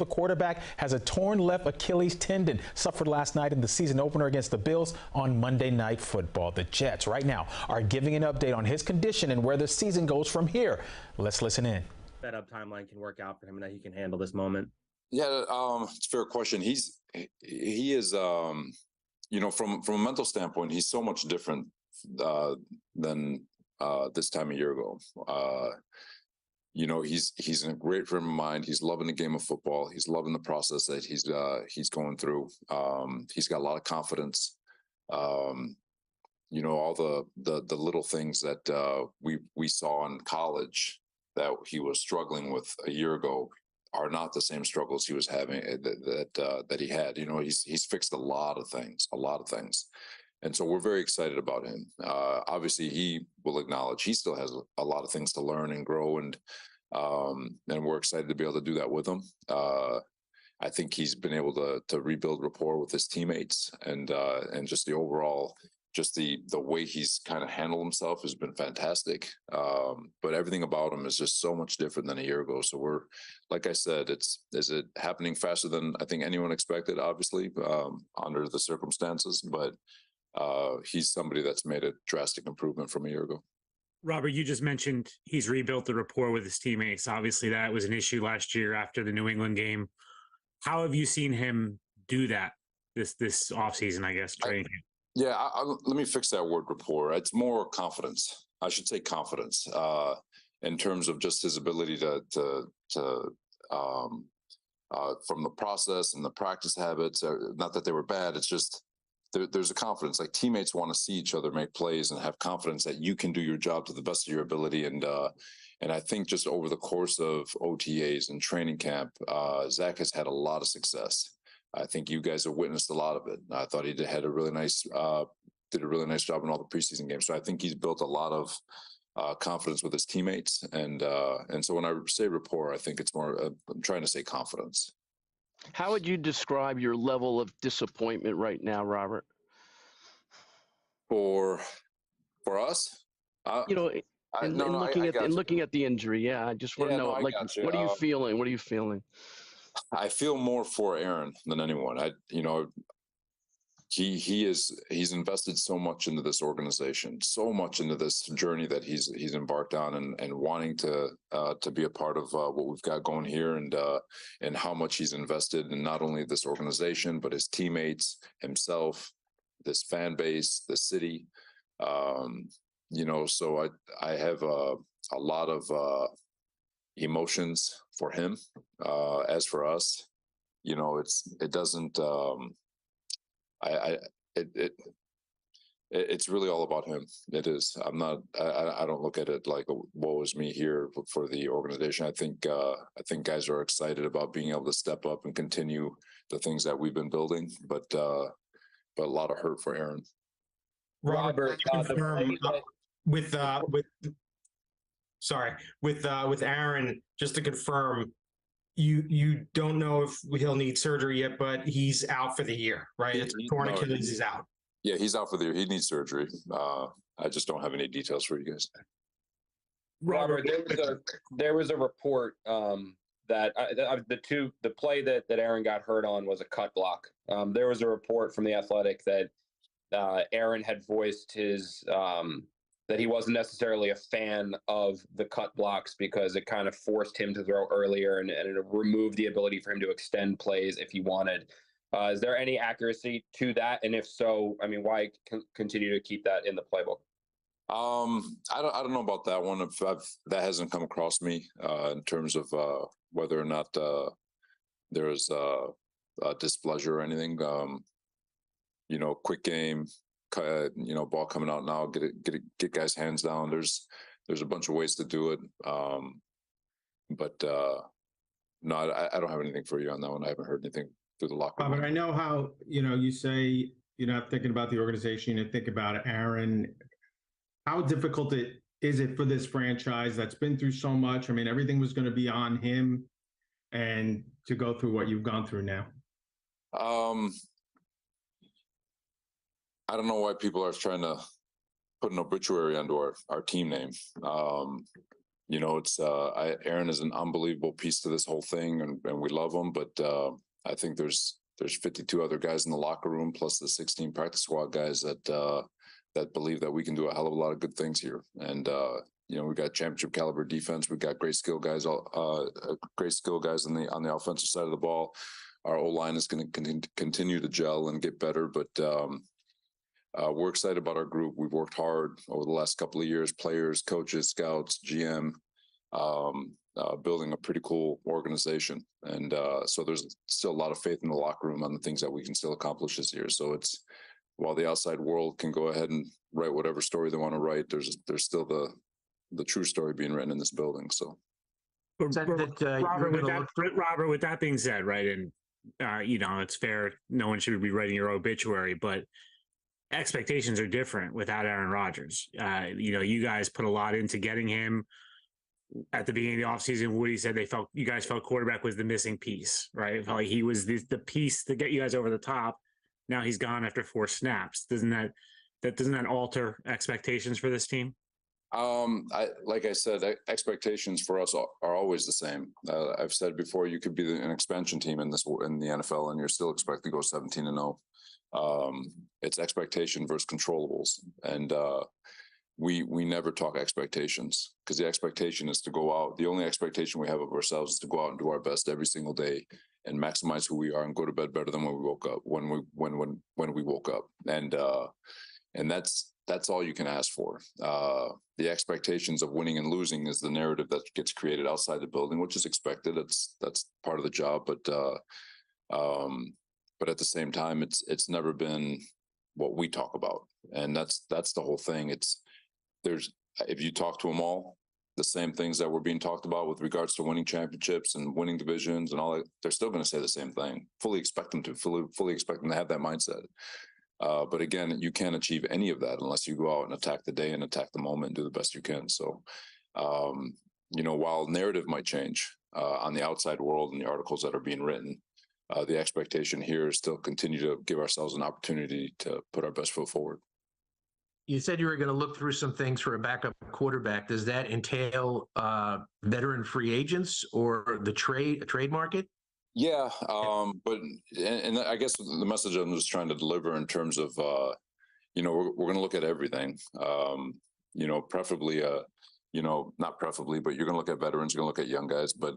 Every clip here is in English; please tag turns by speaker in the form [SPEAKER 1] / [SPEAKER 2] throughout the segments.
[SPEAKER 1] The quarterback has a torn left Achilles tendon, suffered last night in the season opener against the Bills on Monday Night Football. The Jets right now are giving an update on his condition and where the season goes from here. Let's listen in.
[SPEAKER 2] That up timeline can work out for him and that he can handle this moment.
[SPEAKER 3] Yeah, it's a fair question. He is, from a mental standpoint, he's so much different than this time a year ago. He's in a great frame of mind. He's loving the game of football. He's loving the process that he's going through. He's got a lot of confidence. All the little things that we saw in college that he was struggling with a year ago are not the same struggles he was having that he had. He's fixed a lot of things. And so we're very excited about him. Obviously, he will acknowledge he still has a lot of things to learn and grow, and we're excited to be able to do that with him. I think he's been able to rebuild rapport with his teammates, and just the overall, just the way he's kind of handled himself has been fantastic. But everything about him is just so much different than a year ago. So we're, like I said, is it happening faster than I think anyone expected, obviously, under the circumstances, but he's somebody that's made a drastic improvement from a year ago.
[SPEAKER 4] Robert, you just mentioned he's rebuilt the rapport with his teammates. Obviously, that was an issue last year after the New England game. How have you seen him do that this offseason, I guess, training?
[SPEAKER 3] Let me fix that word rapport. It's more confidence. I should say confidence in terms of just his ability to from the process and the practice habits. Not that they were bad. It's just there's a confidence. Like, teammates want to see each other make plays and have confidence that you can do your job to the best of your ability. And I think just over the course of OTAs and training camp, Zach has had a lot of success. I think you guys have witnessed a lot of it. I thought he did a really nice job in all the preseason games. So I think he's built a lot of confidence with his teammates. And so when I say rapport, I think it's more, I'm trying to say confidence.
[SPEAKER 5] How would you describe your level of disappointment right now, Robert?
[SPEAKER 3] For us?
[SPEAKER 5] Looking at the injury, I just want to know, what are you feeling? What are you feeling?
[SPEAKER 3] I feel more for Aaron than anyone. He's invested so much into this organization, so much into this journey that he's embarked on, and wanting to be a part of what we've got going here, and how much he's invested in not only this organization but his teammates, himself, this fan base, the city. So I have a lot of emotions for him. As for us, it's really all about him. It is. I don't look at it like a woe is me here for the organization. I think guys are excited about being able to step up and continue the things that we've been building, but a lot of hurt for Aaron.
[SPEAKER 6] Robert, with Aaron, just to confirm, you don't know if he'll need surgery yet, but he's out for the year, right? It's torn Achilles, he's out.
[SPEAKER 3] Yeah, he's out for the year. He needs surgery. I just don't have any details for you guys.
[SPEAKER 7] Robert, there was a report that the play that Aaron got hurt on was a cut block. There was a report from The Athletic that Aaron had voiced his that he wasn't necessarily a fan of the cut blocks because it kind of forced him to throw earlier and it removed the ability for him to extend plays if he wanted. Is there any accuracy to that? And if so, why continue to keep that in the playbook?
[SPEAKER 3] I don't know about that one. That hasn't come across me in terms of whether or not there's displeasure or anything. Quick game. Ball coming out now, get guys' hands down. There's a bunch of ways to do it. But no, I don't have anything for you on that one. I haven't heard anything through the locker room.
[SPEAKER 6] But I know how, you say you're not thinking about the organization, you think about Aaron. How difficult is it for this franchise that's been through so much? Everything was going to be on him, and to go through what you've gone through now. I don't know why people are trying to put an obituary onto our team name.
[SPEAKER 3] it's Aaron is an unbelievable piece to this whole thing, and we love him. But I think there's 52 other guys in the locker room, plus the 16 practice squad guys that believe that we can do a hell of a lot of good things here. And we got championship caliber defense. We got great skill guys, great skill guys on the offensive side of the ball. Our O-line is going to continue to gel and get better, but we're excited about our group. We've worked hard over the last couple of years, players, coaches, scouts, GM, building a pretty cool organization. And so there's still a lot of faith in the locker room on the things that we can still accomplish this year. So while the outside world can go ahead and write whatever story they want to write, there's still the true story being written in this building. So,
[SPEAKER 4] Robert, with that being said, right, and it's fair, no one should be writing your obituary, but expectations are different without Aaron Rodgers. You guys put a lot into getting him at the beginning of the offseason. Woody said you guys felt quarterback was the missing piece, right? It felt like he was the piece to get you guys over the top. Now he's gone after 4 snaps. Doesn't that alter expectations for this team?
[SPEAKER 3] Like I said, expectations for us are always the same. I've said before, you could be an expansion team in the NFL, and you're still expected to go 17-0. It's expectation versus controllables, and we never talk expectations, because the expectation is to go out. The only expectation we have of ourselves is to go out and do our best every single day and maximize who we are and go to bed better than when we woke up. When we woke up, and that's all you can ask for. The expectations of winning and losing is the narrative that gets created outside the building, which is expected. That's part of the job, but at the same time, it's never been what we talk about, and that's the whole thing. If you talk to them all, the same things that were being talked about with regards to winning championships and winning divisions and all that, they're still going to say the same thing. Fully expect them to have that mindset. But again, you can't achieve any of that unless you go out and attack the day and attack the moment and do the best you can. So, while narrative might change on the outside world and the articles that are being written, the expectation here is still continue to give ourselves an opportunity to put our best foot forward.
[SPEAKER 8] You said you were going to look through some things for a backup quarterback. Does that entail veteran free agents or the trade market?
[SPEAKER 3] Yeah, but I guess the message I'm just trying to deliver in terms of, we're going to look at everything. Preferably, not preferably, but you're going to look at veterans, you're going to look at young guys, but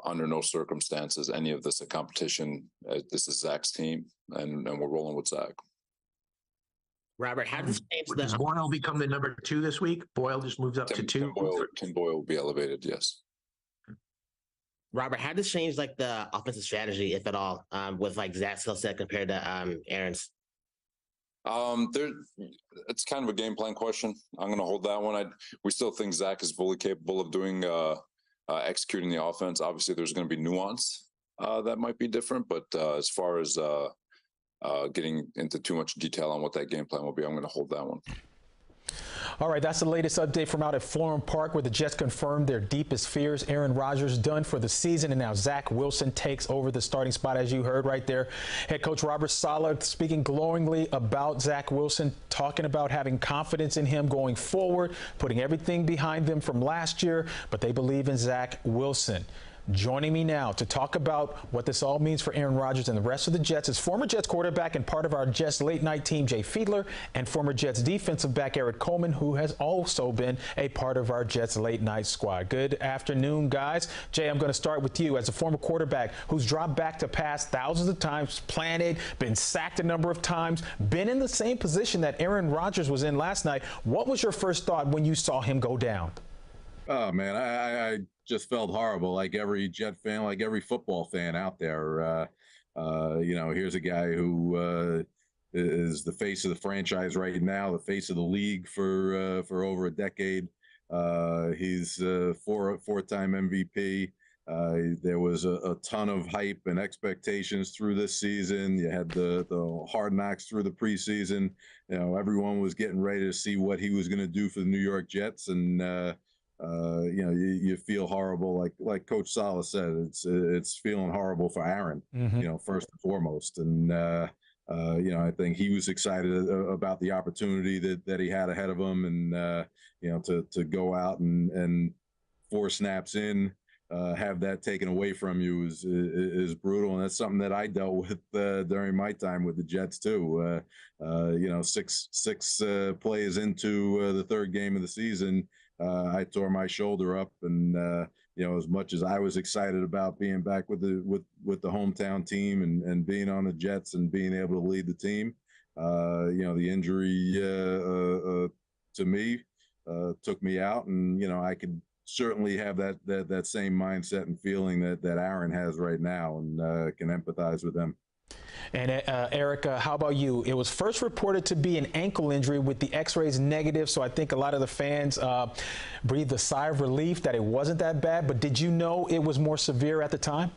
[SPEAKER 3] under no circumstances any of this a competition. This is Zach's team, and we're rolling with Zach.
[SPEAKER 9] Robert, how does
[SPEAKER 8] Does Boyle become the number 2 this week? Boyle just moves up to 2.
[SPEAKER 3] Tim Boyle will be elevated, yes.
[SPEAKER 9] Robert, how does change the offensive strategy, if at all, with Zach's skill set compared to Aaron's?
[SPEAKER 3] It's kind of a game plan question. I'm going to hold that one. We still think Zach is fully capable of doing executing the offense. Obviously, there's going to be nuance that might be different, but as far as getting into too much detail on what that game plan will be, I'm going to hold that one.
[SPEAKER 1] All right, that's the latest update from out at Florham Park, where the Jets confirmed their deepest fears. Aaron Rodgers done for the season, and now Zach Wilson takes over the starting spot, as you heard right there. Head coach Robert Saleh speaking glowingly about Zach Wilson, talking about having confidence in him going forward, putting everything behind them from last year, but they believe in Zach Wilson. Joining me now to talk about what this all means for Aaron Rodgers and the rest of the Jets is former Jets quarterback and part of our Jets late night team, Jay Fiedler, and former Jets defensive back Eric Coleman, who has also been a part of our Jets late night squad. Good afternoon, guys. Jay, I'm going to start with you as a former quarterback who's dropped back to pass thousands of times, planted, been sacked a number of times, been in the same position that Aaron Rodgers was in last night. What was your first thought when you saw him go down?
[SPEAKER 10] Oh, man, I just felt horrible, like every Jet fan, like every football fan out there. Here's a guy who is the face of the franchise right now, the face of the league for over a decade. He's four-time MVP. There was a ton of hype and expectations through this season. You had the hard knocks through the preseason. Everyone was getting ready to see what he was going to do for the New York Jets, and you feel horrible, like Coach Saleh said. It's feeling horrible for Aaron, first and foremost. And I think he was excited about the opportunity that he had ahead of him, and to go out and 4 snaps in, have that taken away from you is brutal, and that's something that I dealt with during my time with the Jets too. Six plays into the third game of the season, I tore my shoulder up, and as much as I was excited about being back with the hometown team and being on the Jets and being able to lead the team, the injury to me took me out, and I could certainly have that same mindset and feeling that Aaron has right now, and can empathize with them.
[SPEAKER 1] And Erica, how about you? It was first reported to be an ankle injury with the x-rays negative, so I think a lot of the fans breathed a sigh of relief that it wasn't that bad. But did you know it was more severe at the time?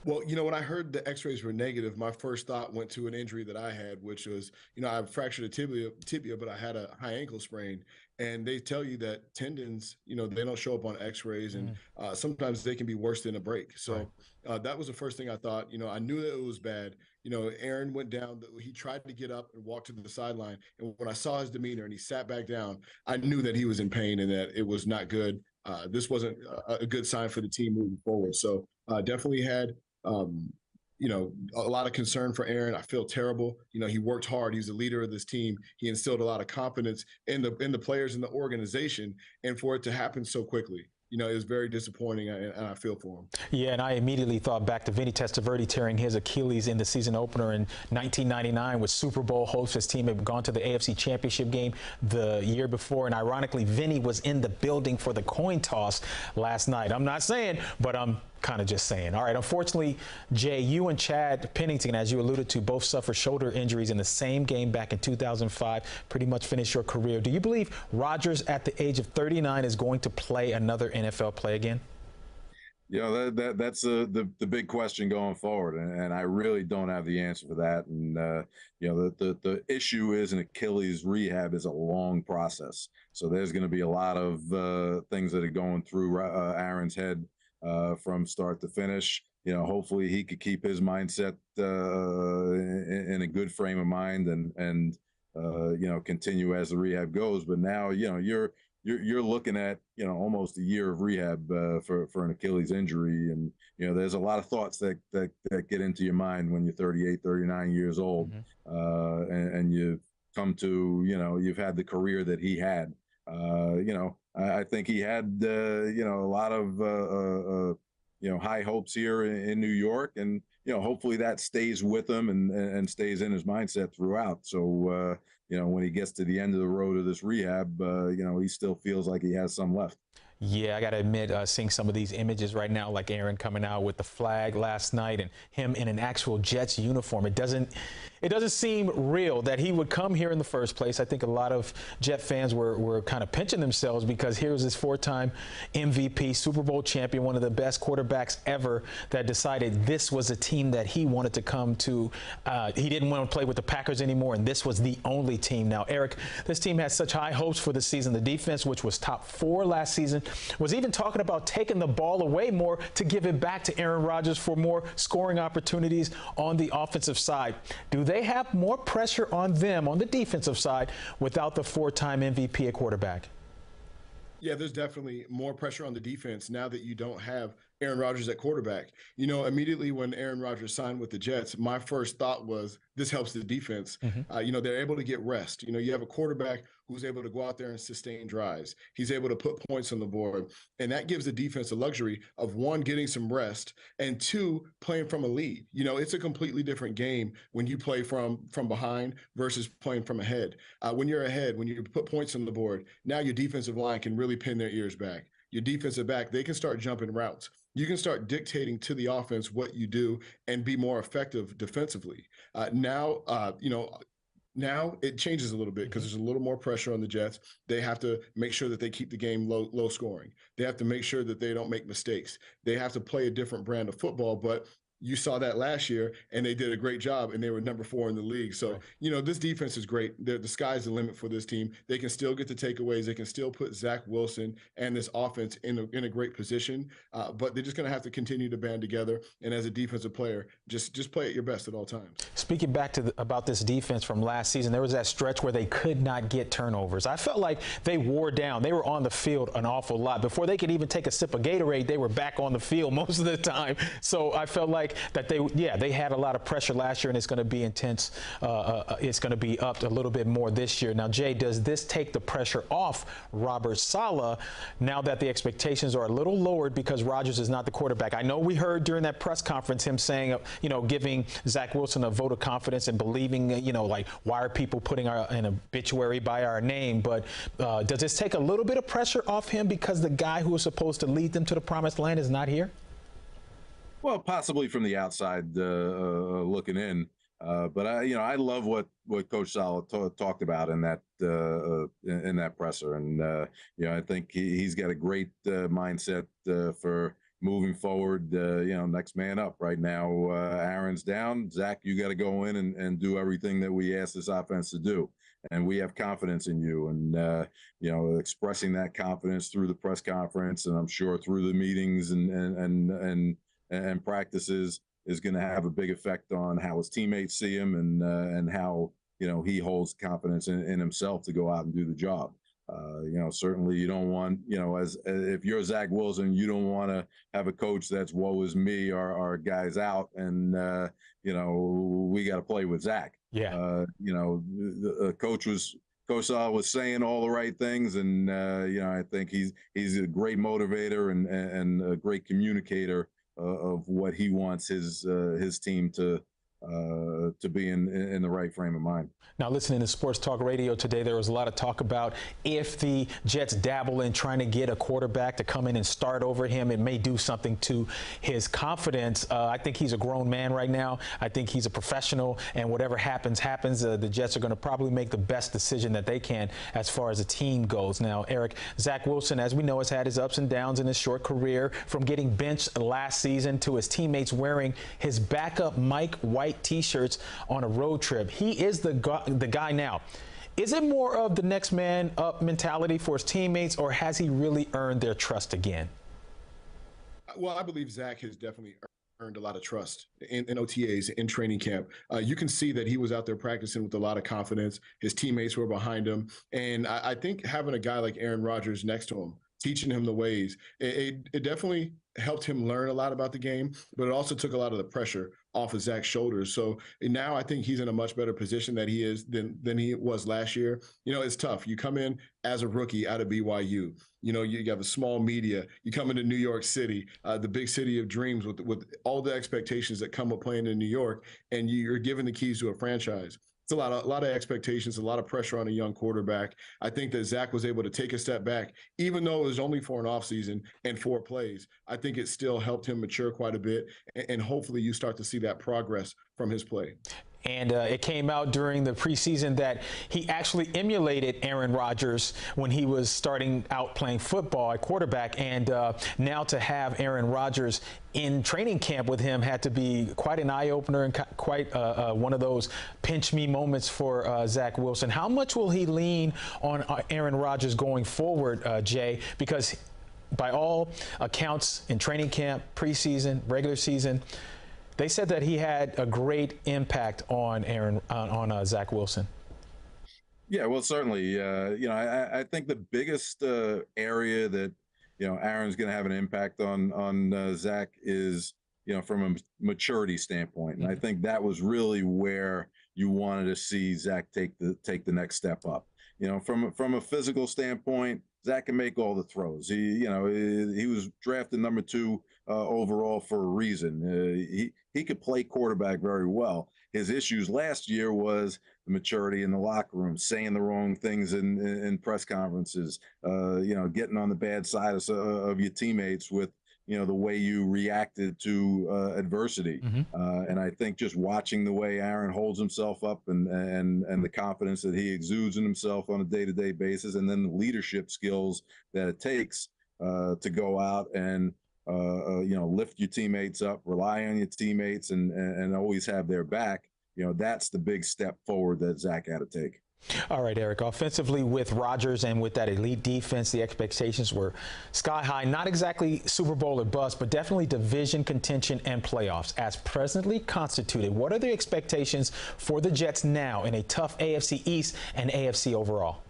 [SPEAKER 11] Well, when I heard the x-rays were negative, my first thought went to an injury that I had, which was, I fractured a tibia, but I had a high ankle sprain. And they tell you that tendons, they don't show up on x-rays, and sometimes they can be worse than a break. So that was the first thing I thought. I knew that it was bad. Aaron went down. He tried to get up and walk to the sideline. And when I saw his demeanor and he sat back down, I knew that he was in pain and that it was not good. This wasn't a good sign for the team moving forward. So definitely had a lot of concern for Aaron. I feel terrible. He worked hard. He's the leader of this team. He instilled a lot of confidence in the players in the organization, and for it to happen so quickly, it was very disappointing, and I feel for him. Yeah, and I immediately thought back to Vinny Testaverde tearing his Achilles in the season opener in 1999 with Super Bowl hopes. His team had gone to the AFC Championship game the year before, and ironically, Vinny was in the building for the coin toss last night. I'm not saying, but I'm kind of just saying. All right, unfortunately, Jay, you and Chad Pennington, as you alluded to, both suffered shoulder injuries in the same game back in 2005, pretty much finished your career. Do you believe Rodgers at the age of 39 is going to play another NFL play again?
[SPEAKER 10] That's the big question going forward, and I really don't have the answer for that. And the issue is an Achilles rehab is a long process, so there's going to be a lot of things that are going through Aaron's head from start to finish. Hopefully he could keep his mindset in a good frame of mind and continue as the rehab goes. But now you're looking at almost a year of rehab for an Achilles injury, and there's a lot of thoughts that get into your mind when you're 38, 39 years old, and you come to you've had the career that he had. I think he had a lot of high hopes here in New York, and hopefully that stays with him and stays in his mindset throughout. So when he gets to the end of the road of this rehab, he still feels like he has some left.
[SPEAKER 1] Yeah, I got to admit, seeing some of these images right now, like Aaron coming out with the flag last night and him in an actual Jets uniform, it doesn't seem real that he would come here in the first place. I think a lot of Jet fans were kind of pinching themselves because here's this 4-time MVP, Super Bowl champion, one of the best quarterbacks ever, that decided this was a team that he wanted to come to. He didn't want to play with the Packers anymore, and this was the only team. Now, Eric, this team has such high hopes for the season. The defense, which was top 4 last season, was even talking about taking the ball away more to give it back to Aaron Rodgers for more scoring opportunities on the offensive side. Do they have more pressure on them on the defensive side without the 4-time MVP at quarterback?
[SPEAKER 11] Yeah, there's definitely more pressure on the defense now that you don't have Aaron Rodgers at quarterback. Immediately when Aaron Rodgers signed with the Jets, my first thought was this helps the defense. They're able to get rest. You have a quarterback who's able to go out there and sustain drives. He's able to put points on the board. And that gives the defense the luxury of, 1, getting some rest, and 2, playing from a lead. It's a completely different game when you play from behind versus playing from ahead. When you're ahead, when you put points on the board, now your defensive line can really pin their ears back. Your defensive back, they can start jumping routes. You can start dictating to the offense what you do and be more effective defensively. Now it changes a little bit because there's a little more pressure on the Jets. They have to make sure that they keep the game low scoring. They have to make sure that they don't make mistakes. They have to play a different brand of football, but You saw that last year, and they did a great job, and they were number 4 in the league. So, this defense is great. The sky's the limit for this team. They can still get the takeaways. They can still put Zach Wilson and this offense in a great position. But they're just going to have to continue to band together. And as a defensive player, just play at your best at all times.
[SPEAKER 1] Speaking back to about this defense from last season, there was that stretch where they could not get turnovers. I felt like they wore down. They were on the field an awful lot. Before they could even take a sip of Gatorade, they were back on the field most of the time. So I felt like that they had a lot of pressure last year, and it's going to be intense. It's going to be up a little bit more this year. Now, Jay, does this take the pressure off Robert Saleh now that the expectations are a little lowered because Rodgers is not the quarterback? I know we heard during that press conference him saying, giving Zach Wilson a vote of confidence and believing, like, why are people putting an obituary by our name? But does this take a little bit of pressure off him because the guy who was supposed to lead them to the promised land is not here?
[SPEAKER 10] Well, possibly from the outside looking in, but I love what Coach Saleh talked about in that presser, and I think he's got a great mindset for moving forward. Next man up. Right now, Aaron's down. Zach, you got to go in and do everything that we ask this offense to do, and we have confidence in you. And expressing that confidence through the press conference, and I'm sure through the meetings and practices is going to have a big effect on how his teammates see him and how, he holds confidence in himself to go out and do the job. Certainly you don't want, if you're Zach Wilson, you don't want to have a coach that's woe is me, our guy's out, and, we got to play with Zach.
[SPEAKER 1] Yeah.
[SPEAKER 10] Coach Saleh was saying all the right things, and, I think he's a great motivator and a great communicator of what he wants his team to be in the right frame of mind.
[SPEAKER 1] Now, listening to Sports Talk Radio today, there was a lot of talk about if the Jets dabble in trying to get a quarterback to come in and start over him, it may do something to his confidence. I think he's a grown man right now. I think he's a professional, and whatever happens. The Jets are going to probably make the best decision that they can as far as the team goes. Now, Eric, Zach Wilson, as we know, has had his ups and downs in his short career, from getting benched last season to his teammates wearing his backup Mike White T-shirts on a road trip. He is the guy now. Is it more of the next man up mentality for his teammates, or has he really earned their trust again?
[SPEAKER 11] Well, I believe Zach has definitely earned a lot of trust in OTAs, in training camp. You can see that he was out there practicing with a lot of confidence. His teammates were behind him. And I think having a guy like Aaron Rodgers next to him, teaching him the ways, it definitely helped him learn a lot about the game, but it also took a lot of the pressure off of Zach's shoulders. So now I think he's in a much better position than he was last year. It's tough. You come in as a rookie out of BYU. You have a small media. You come into New York City, the big city of dreams, with all the expectations that come with playing in New York, and you're given the keys to a franchise. It's a lot of expectations, a lot of pressure on a young quarterback. I think that Zach was able to take a step back, even though it was only for an offseason and 4 plays. I think it still helped him mature quite a bit, and hopefully you start to see that progress from his play.
[SPEAKER 1] And it came out during the preseason that he actually emulated Aaron Rodgers when he was starting out playing football at quarterback. And now to have Aaron Rodgers in training camp with him had to be quite an eye-opener and quite one of those pinch me moments for Zach Wilson. How much will he lean on Aaron Rodgers going forward, Jay? Because by all accounts in training camp, preseason, regular season, they said that he had a great impact on Zach Wilson.
[SPEAKER 10] Yeah, well, certainly. I think the biggest area that Aaron's going to have an impact on Zach is from a maturity standpoint, and I think that was really where you wanted to see Zach take the next step up. From a physical standpoint, Zach can make all the throws. He was drafted number 2 overall for a reason. He could play quarterback very well. His issues last year was the maturity in the locker room, saying the wrong things in press conferences, getting on the bad side of your teammates with the way you reacted to adversity. Mm-hmm. And I think just watching the way Aaron holds himself up and the confidence that he exudes in himself on a day-to-day basis, and then the leadership skills that it takes to go out and lift your teammates up, rely on your teammates, and always have their back. That's the big step forward that Zach had to take.
[SPEAKER 1] All right, Eric, offensively with Rodgers and with that elite defense, the expectations were sky high. Not exactly Super Bowl or bust, but definitely division contention and playoffs. As presently constituted, what are the expectations for the Jets now in a tough AFC East and AFC overall?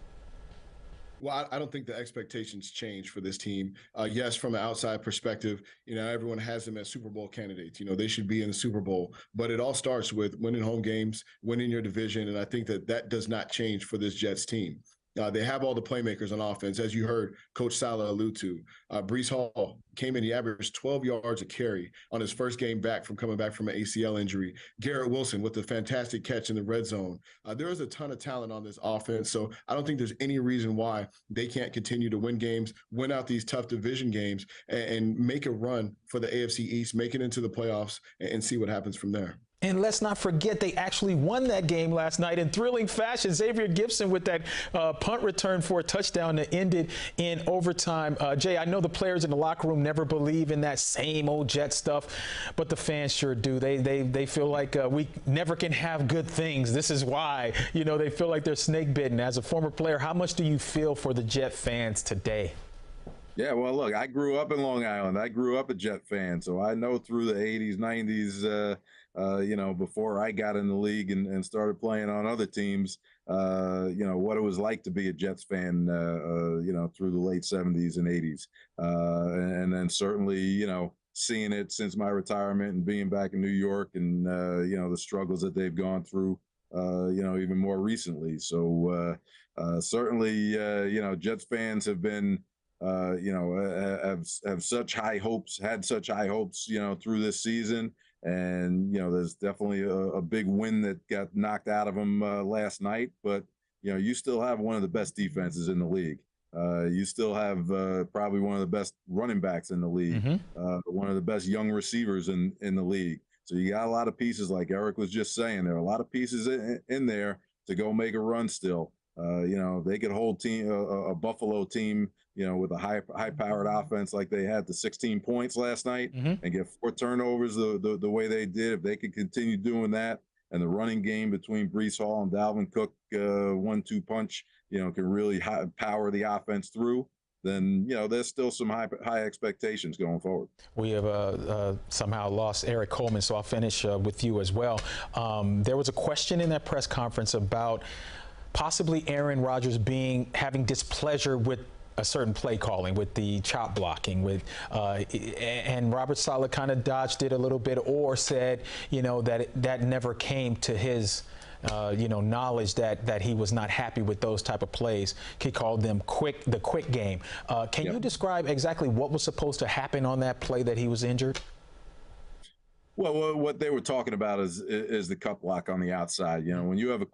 [SPEAKER 11] Well, I don't think the expectations change for this team. Yes, from an outside perspective, everyone has them as Super Bowl candidates. They should be in the Super Bowl, but it all starts with winning home games, winning your division, and I think that does not change for this Jets team. They have all the playmakers on offense, as you heard Coach Saleh allude to. Breece Hall came in, he averaged 12 yards a carry on his first game back from coming back from an ACL injury. Garrett Wilson with the fantastic catch in the red zone. There is a ton of talent on this offense, so I don't think there's any reason why they can't continue to win games, win out these tough division games, and make a run for the AFC East, make it into the playoffs, and see what happens from there.
[SPEAKER 1] And let's not forget, they actually won that game last night in thrilling fashion. Xavier Gibson with that punt return for a touchdown that ended in overtime. Jay, I know the players in the locker room never believe in that same old Jet stuff, but the fans sure do. They feel like we never can have good things. This is why, they feel like they're snake bitten. As a former player, how much do you feel for the Jet fans today?
[SPEAKER 10] Yeah, well, look, I grew up in Long Island. I grew up a Jet fan, so I know through the 80s, 90s, before I got in the league and started playing on other teams, what it was like to be a Jets fan, through the late 70s and 80s. And then certainly, seeing it since my retirement and being back in New York and, the struggles that they've gone through, even more recently. So certainly, Jets fans have been, have such high hopes, had such high hopes, through this season. And, there's definitely a big win that got knocked out of them last night. But, you still have one of the best defenses in the league. You still have probably one of the best running backs in the league, one of the best young receivers in the league. So you got a lot of pieces, like Eric was just saying. There are a lot of pieces in there to go make a run still. They could hold a Buffalo team, with a high-powered offense like they had, the 16 points last night, and get 4 turnovers the way they did. If they could continue doing that, and the running game between Breece Hall and Dalvin Cook, 1-2 punch, can really power the offense through, then, there's still some high expectations going forward. We
[SPEAKER 1] have somehow lost Eric Coleman, so I'll finish with you as well. There was a question in that press conference about possibly Aaron Rodgers having displeasure with a certain play calling, with the chop blocking, and Robert Saleh kind of dodged it a little bit, or said, that never came to his knowledge that he was not happy with those type of plays. He called them the quick game. Can you describe exactly what was supposed to happen on that play that he was injured?
[SPEAKER 10] Well, what they were talking about is the cut block on the outside. When you have a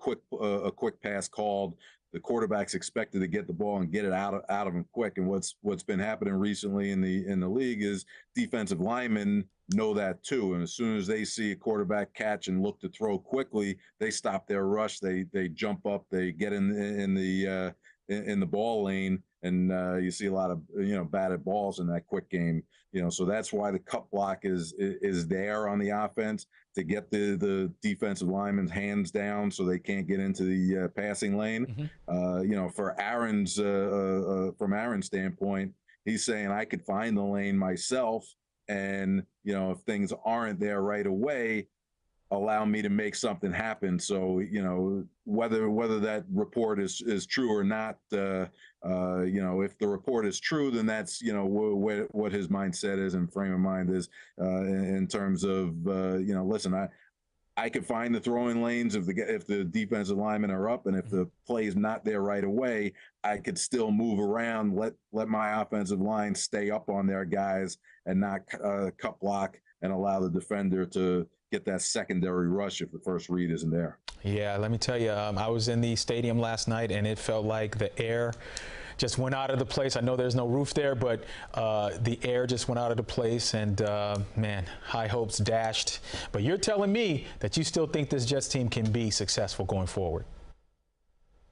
[SPEAKER 10] quick pass called, the quarterback's expected to get the ball and get it out of him quick. And what's been happening recently in the league is defensive linemen know that too. And as soon as they see a quarterback catch and look to throw quickly, they stop their rush. They jump up. They get in the ball lane, and you see a lot of batted balls in that quick game. So that's why the cut block is there on the offense, to get the defensive linemen's hands down so they can't get into the passing lane. For Aaron's from Aaron's standpoint, he's saying, I could find the lane myself, and if things aren't there right away, allow me to make something happen. So whether that report is true or not, if the report is true, then that's what his mindset is and frame of mind is in terms of listen, I could find the throwing lanes if the defensive linemen are up, and if the play is not there right away, I could still move around, let my offensive line stay up on their guys and not cut block and allow the defender to get that secondary rush if the first read isn't there.
[SPEAKER 1] Yeah, let me tell you, I was in the stadium last night, and it felt like the air just went out of the place. I know there's no roof there, but the air just went out of the place, and man, high hopes dashed. But you're telling me that you still think this Jets team can be successful going forward?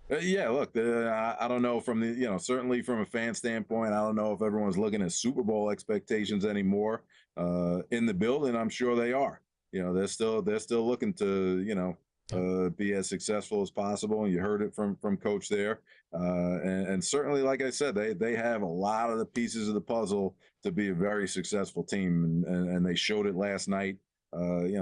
[SPEAKER 10] Yeah, look, I don't know from certainly from a fan standpoint, I don't know if everyone's looking at Super Bowl expectations anymore. In the building, I'm sure they are. They're still looking to, be as successful as possible. And you heard it from Coach there. And certainly, like I said, they have a lot of the pieces of the puzzle to be a very successful team. And they showed it last night.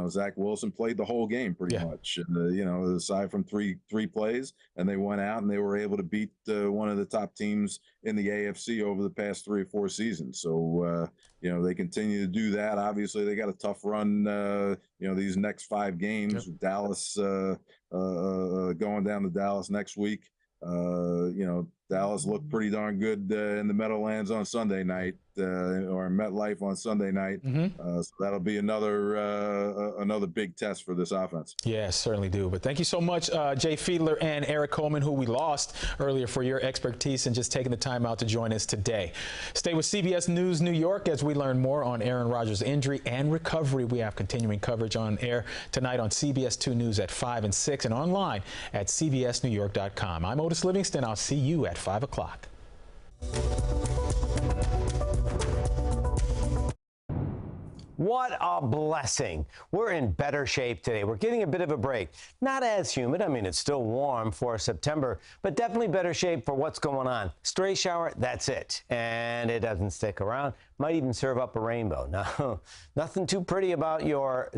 [SPEAKER 10] Zach Wilson played the whole game pretty much, and, aside from three plays, and they went out and they were able to beat one of the top teams in the AFC over the past 3 or 4 seasons. So, they continue to do that. Obviously, they got a tough run, these next 5 games. Yep. Dallas, going down to Dallas next week. Dallas looked pretty darn good in the Meadowlands on Sunday night, or MetLife on Sunday night. So that'll be another big test for this offense.
[SPEAKER 1] Yeah, certainly do. But thank you so much, Jay Fiedler and Eric Coleman, who we lost earlier, for your expertise and just taking the time out to join us today. Stay with CBS News New York as we learn more on Aaron Rodgers' injury and recovery. We have continuing coverage on air tonight on CBS 2 News at 5 and 6 and online at cbsnewyork.com. I'm Otis Livingston. I'll see you at 5 o'clock.
[SPEAKER 12] What a blessing. We're in better shape today. We're getting a bit of a break. Not as humid. I mean, it's still warm for September, but definitely better shape for what's going on. Stray shower, that's it. And it doesn't stick around. Might even serve up a rainbow. Now, nothing too pretty about your